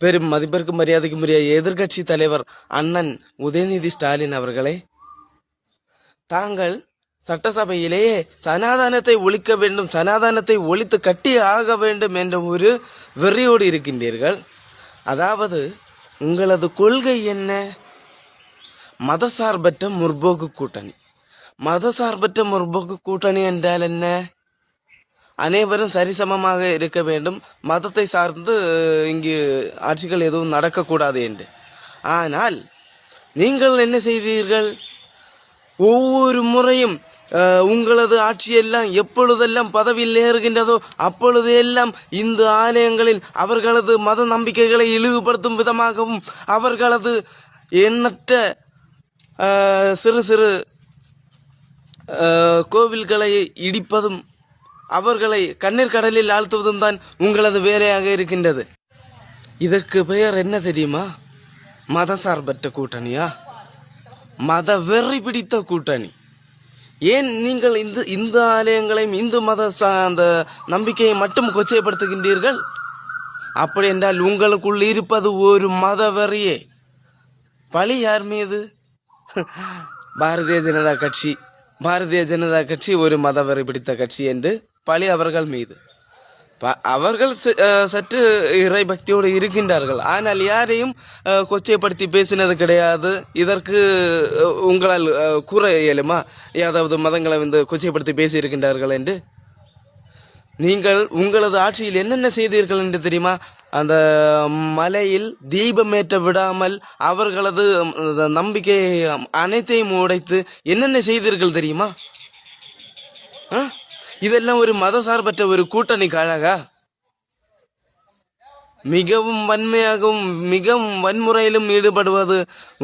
பெரும் மதிப்பிற்கும் மரியாதைக்கும் உரிய எதிர்கட்சி தலைவர் அண்ணன் உதயநிதி ஸ்டாலின் அவர்களே, தாங்கள் சட்டசபையிலேயே சனாதனத்தை ஒழிக்க வேண்டும், சனாதனத்தை ஒழித்து கட்டி ஆக வேண்டும் என்ற ஒரு வெறியோடு இருக்கின்றீர்கள். அதாவது உங்களது கொள்கை என்ன? மதசார்பற்ற முற்போக்கு கூட்டணி. மதசார்பற்ற முற்போக்கு கூட்டணி என்றால் என்ன? அனைவரும் சரிசமமாக இருக்க வேண்டும், மதத்தை சார்ந்து இங்கு ஆட்சிகள் எதுவும் நடக்கக்கூடாது என்று. ஆனால் நீங்கள் என்ன செய்தீர்கள்? ஒவ்வொரு முறையும் உங்களது ஆட்சியெல்லாம் எப்பொழுதெல்லாம் பதவியில் ஏறுகின்றதோ அப்பொழுது எல்லாம் இந்து ஆலயங்களில் அவர்களது மத நம்பிக்கைகளை இழிவுபடுத்தும் விதமாகவும் அவர்களது எண்ணற்ற சிறு சிறு கோவில்களை இடிப்பதும் அவர்களை கண்ணீர் கடலில் ஆழ்த்துவதும் தான் உங்களது வேலையாக இருக்கின்றது. இதற்கு பெயர் என்ன தெரியுமா? மதசார்பற்ற கூட்டணியா? மத வெறி பிடித்த கூட்டணி. ஏன் நீங்கள் இந்து ஆலயங்களையும் இந்து மத அந்த நம்பிக்கையை மட்டும் கொச்சைப்படுத்துகின்றீர்கள்? அப்படி என்றால் உங்களுக்குள் இருப்பது ஒரு மத வெறியே. பழி யார் மீது? பாரதிய ஜனதா கட்சி ஒரு மதவெறி பிடித்த கட்சி என்று பழி அவர்கள் மீது. அவர்கள் சற்று இறை பக்தியோடு இருக்கின்றார்கள், ஆனால் யாரையும் கொச்சைப்படுத்தி பேசினது கிடையாது. இதற்கு உங்களால் கூற இயலுமா? ஏதாவது மதங்களை கொச்சைப்படுத்தி பேசியிருக்கின்றார்கள் என்று? நீங்கள் உங்களது ஆட்சியில் என்னென்ன செய்தீர்கள் என்று தெரியுமா? அந்த மலையில் தீபமேற்ற விடாமல் அவர்களது நம்பிக்கை அனைத்தையும் உடைத்து என்னென்ன செய்தீர்கள் தெரியுமா? இதெல்லாம் ஒரு மதசார்பற்ற ஒரு கூட்டணி கழகா? மிகவும் வன்மையாகவும் மிகவும் வன்முறையிலும் ஈடுபடுவது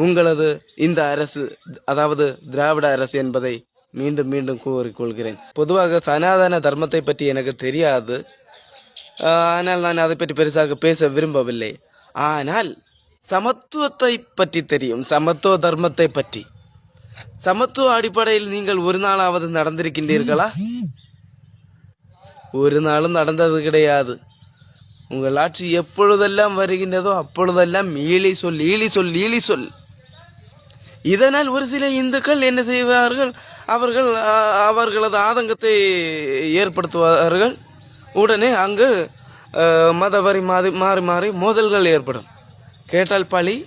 உங்களது இந்த அரசு, அதாவது திராவிட அரசு என்பதை மீண்டும் மீண்டும் கூறிக்கொள்கிறேன். பொதுவாக சனாதன தர்மத்தை பற்றி எனக்கு தெரியாது, ஆனால் நான் அதை பற்றி பெருசாக பேச விரும்பவில்லை. ஆனால் சமத்துவத்தை பற்றி தெரியும், சமத்துவ தர்மத்தை பற்றி. சமத்துவ அடிப்படையில் நீங்கள் ஒரு நாளாவது நடந்திருக்கின்றீர்களா? ஒரு நாளும் நடந்தது கிடையாது. உங்கள் ஆட்சி எப்பொழுதெல்லாம் வருகின்றதோ அப்பொழுதெல்லாம் ஈழி சொல். இதனால் ஒரு சில இந்துக்கள் என்ன செய்வார்கள்? அவர்களது ஆதங்கத்தை ஏற்படுத்துவார்கள். உடனே அங்கு மதவரி மாறி மோதல்கள் ஏற்படும். கேட்டால் பழி,